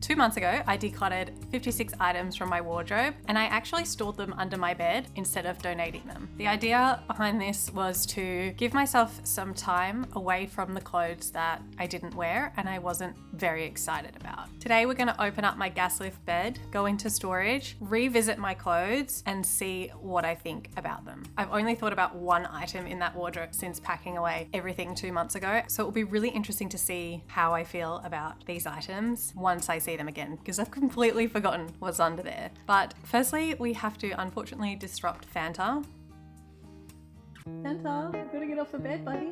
2 months ago, I decluttered 56 items from my wardrobe and I actually stored them under my bed instead of donating them. The idea behind this was to give myself some time away from the clothes that I didn't wear and I wasn't very excited about. Today we're going to open up my gas lift bed, go into storage, revisit my clothes and see what I think about them. I've only thought about one item in that wardrobe since packing away everything 2 months ago, so it will be really interesting to see how I feel about these items once I see them again, because I've completely forgotten what's under there. But firstly, we have to unfortunately disrupt Fanta. Fanta, you gotta get off the bed, buddy.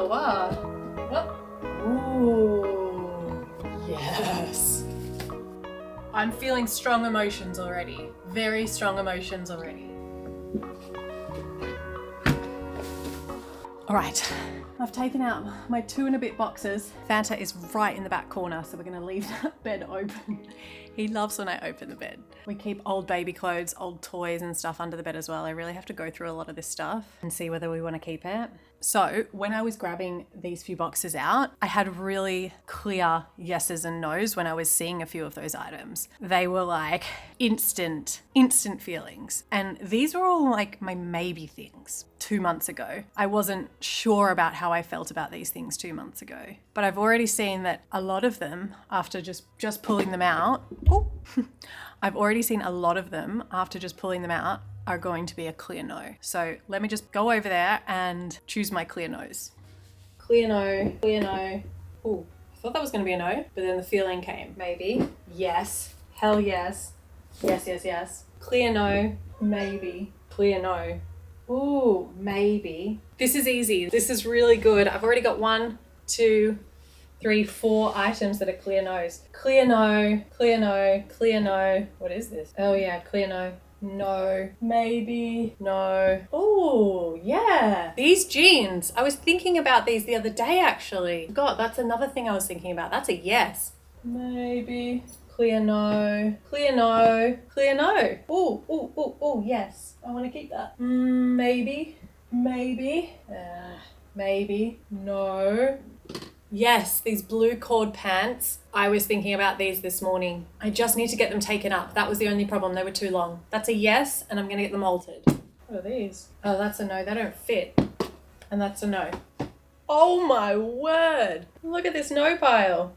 Wow. Ooh, yes. I'm feeling strong emotions already. Very strong emotions already. All right, I've taken out my 2 and a bit boxes. Fanta is right in the back corner, so we're gonna leave that bed open. He loves when I open the bed. We keep old baby clothes, old toys and stuff under the bed as well. I really have to go through a lot of this stuff and see whether we want to keep it. So when I was grabbing these few boxes out, I had really clear yeses and nos when I was seeing a few of those items. They were like instant feelings. And these were all like my maybe things 2 months ago. I wasn't sure about how I felt about these things 2 months ago. But I've already seen that a lot of them, after just pulling them out, I've already seen a lot of them after just pulling them out are going to be a clear no. So let me just go over there and choose my clear no's. Clear no, clear no. Ooh, I thought that was going to be a no, but then the feeling came. Maybe, yes, hell yes, yes. Clear no, maybe, clear no. Ooh, maybe. This is easy. This is really good. I've already got 1, 2, 3, 4 items that are clear no's. Clear no, clear no, clear no. What is this? Oh yeah, clear no. No, maybe, no. Oh, yeah. These jeans. I was thinking about these the other day, actually. God, that's another thing I was thinking about. That's a yes. Maybe. Clear no. Clear no. Clear no. Oh, yes. I want to keep that. Maybe. Maybe. Maybe. No. Yes, these blue cord pants. I was thinking about these this morning. I just need to get them taken up. That was the only problem. They were too long. That's a yes, and I'm going to get them altered. What are these? Oh, that's a no. They don't fit. And that's a no. Oh my word. Look at this no pile.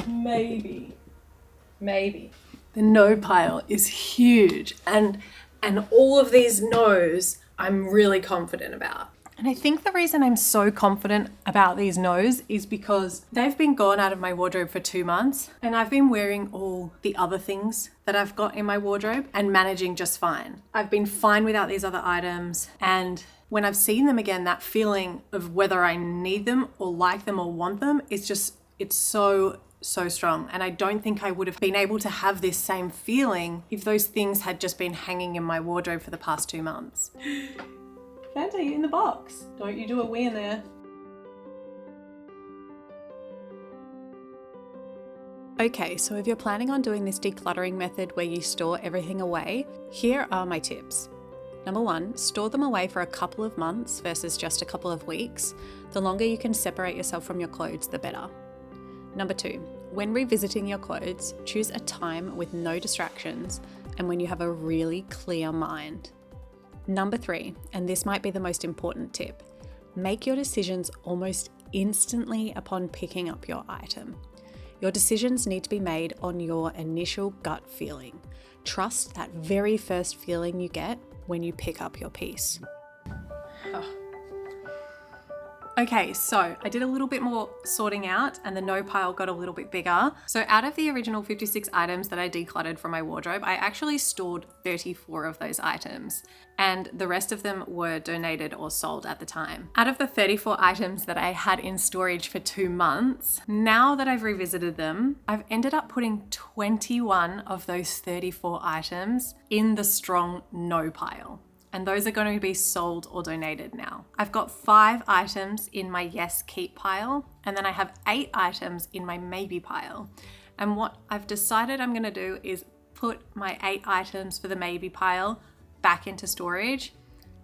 Maybe. Maybe. The no pile is huge. And all of these no's I'm really confident about. And I think the reason I'm so confident about these no's is because they've been gone out of my wardrobe for 2 months and I've been wearing all the other things that I've got in my wardrobe and managing just fine. I've been fine without these other items, and when I've seen them again, that feeling of whether I need them or like them or want them is just, it's so strong. And I don't think I would have been able to have this same feeling if those things had just been hanging in my wardrobe for the past 2 months. Fanta, you in the box. Don't you do a wee in there. Okay, so if you're planning on doing this decluttering method where you store everything away, here are my tips. Number 1, store them away for a couple of months versus just a couple of weeks. The longer you can separate yourself from your clothes, the better. Number 2, when revisiting your clothes, choose a time with no distractions and when you have a really clear mind. Number 3, and this might be the most important tip, make your decisions almost instantly upon picking up your item. Your decisions need to be made on your initial gut feeling. Trust that very first feeling you get when you pick up your piece. Okay, so I did a little bit more sorting out and the no pile got a little bit bigger. So out of the original 56 items that I decluttered from my wardrobe, I actually stored 34 of those items and the rest of them were donated or sold at the time. Out of the 34 items that I had in storage for 2 months, now that I've revisited them, I've ended up putting 21 of those 34 items in the strong no pile. and those are going to be sold or donated now. I've got 5 items in my yes keep pile, and then I have 8 items in my maybe pile. And what I've decided I'm going to do is put my 8 items for the maybe pile back into storage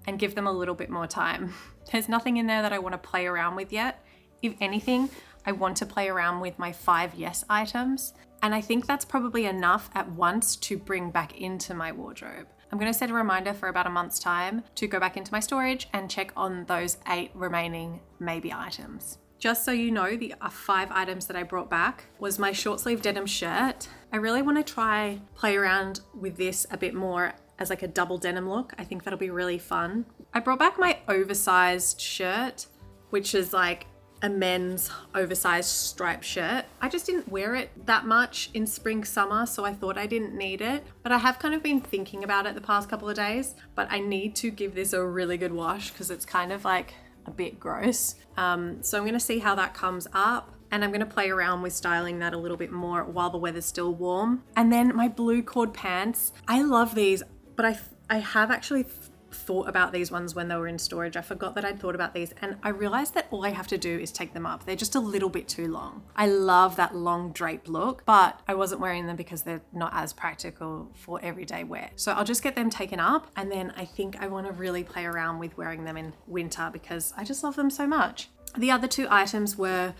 and give them a little bit more time. There's nothing in there that I want to play around with yet. If anything, I want to play around with my 5 yes items. And I think that's probably enough at once to bring back into my wardrobe. I'm going to set a reminder for about a month's time to go back into my storage and check on those 8 remaining maybe items. Just so you know, the 5 items that I brought back was my short sleeve denim shirt. I really want to try play around with this a bit more as like a double denim look. I think that'll be really fun. I brought back my oversized shirt, which is like a men's oversized striped shirt. I just didn't wear it that much in spring, summer, so I thought I didn't need it. But I have kind of been thinking about it the past couple of days, but I need to give this a really good wash because it's kind of like a bit gross. So I'm gonna see how that comes up. And I'm gonna play around with styling that a little bit more while the weather's still warm. And then my blue cord pants. I love these, but I have actually thought about these ones when they were in storage. I forgot that I'd thought about these, and I realized that all I have to do is take them up. They're just a little bit too long. I love that long drape look, but I wasn't wearing them because they're not as practical for everyday wear. So I'll just get them taken up, and then I think I want to really play around with wearing them in winter because I just love them so much. The other 2 items were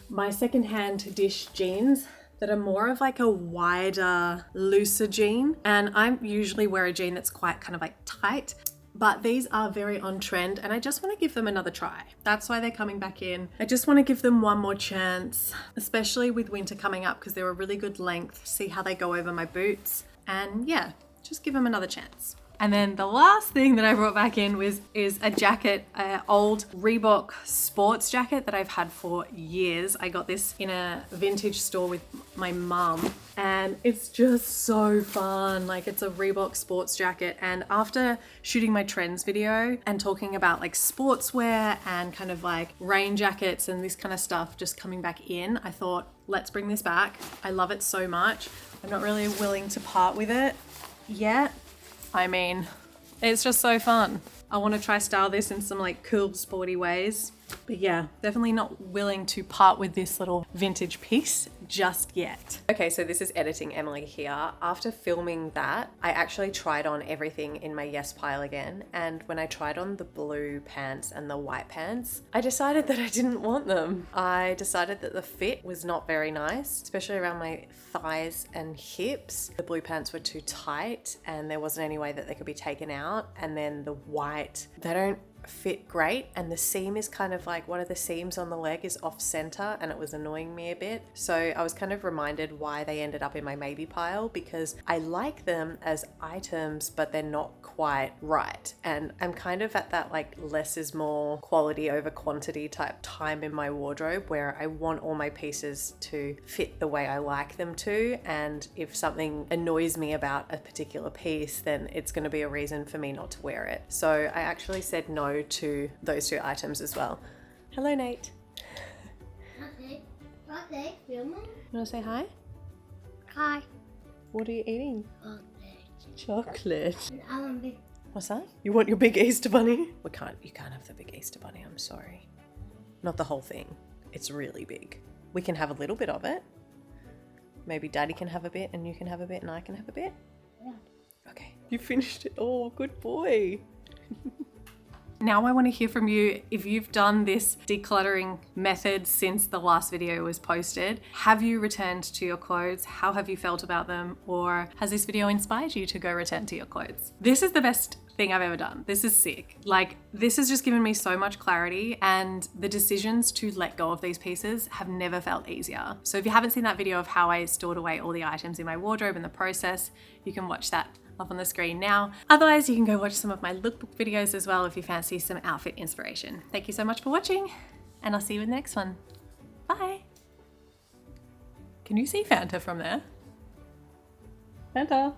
my secondhand dish jeans that are more of like a wider, looser jean. And I usually wear a jean that's quite kind of like tight, but these are very on trend and I just want to give them another try. That's why they're coming back in. I just want to give them one more chance, especially with winter coming up because they're a really good length. See how they go over my boots, and yeah, just give them another chance. And then the last thing that I brought back in is a jacket, an old Reebok sports jacket that I've had for years. I got this in a vintage store with my mum, and it's just so fun. Like, it's a Reebok sports jacket. And after shooting my trends video and talking about like sportswear and kind of like rain jackets and this kind of stuff just coming back in, I thought, let's bring this back. I love it so much. I'm not really willing to part with it yet. I mean, it's just so fun. I want to try style this in some like cool sporty ways. But yeah, definitely not willing to part with this little vintage piece just yet. Okay, so this is editing Emily here. After filming that, I actually tried on everything in my yes pile again. And when I tried on the blue pants and the white pants, I decided that I didn't want them. I decided that the fit was not very nice, especially around my thighs and hips. The blue pants were too tight and there wasn't any way that they could be taken out. And then the white, they don't fit great, and the seam is kind of like, one of the seams on the leg is off center and it was annoying me a bit. So I was kind of reminded why they ended up in my maybe pile, because I like them as items but they're not quite right, and I'm kind of at that like less is more, quality over quantity type time in my wardrobe where I want all my pieces to fit the way I like them to, and if something annoys me about a particular piece, then it's going to be a reason for me not to wear it. So I actually said no to those 2 items as well. Hello, Nate. You want to say hi? Hi. What are you eating? Chocolate. I want big. What's that? You want your big Easter bunny? You can't have the big Easter bunny, I'm sorry. Not the whole thing. It's really big. We can have a little bit of it. Maybe Daddy can have a bit and you can have a bit and I can have a bit. Yeah. Okay. You finished it. Oh, good boy. Now I want to hear from you. If you've done this decluttering method since the last video was posted, have you returned to your clothes? How have you felt about them? Or has this video inspired you to go return to your clothes? This is the best thing I've ever done. This is sick. Like, this has just given me so much clarity, and the decisions to let go of these pieces have never felt easier. So if you haven't seen that video of how I stored away all the items in my wardrobe and the process, you can watch that up on the screen now. Otherwise, you can go watch some of my lookbook videos as well if you fancy some outfit inspiration. Thank you so much for watching, and I'll see you in the next one. Bye. Can you see Fanta from there? Fanta.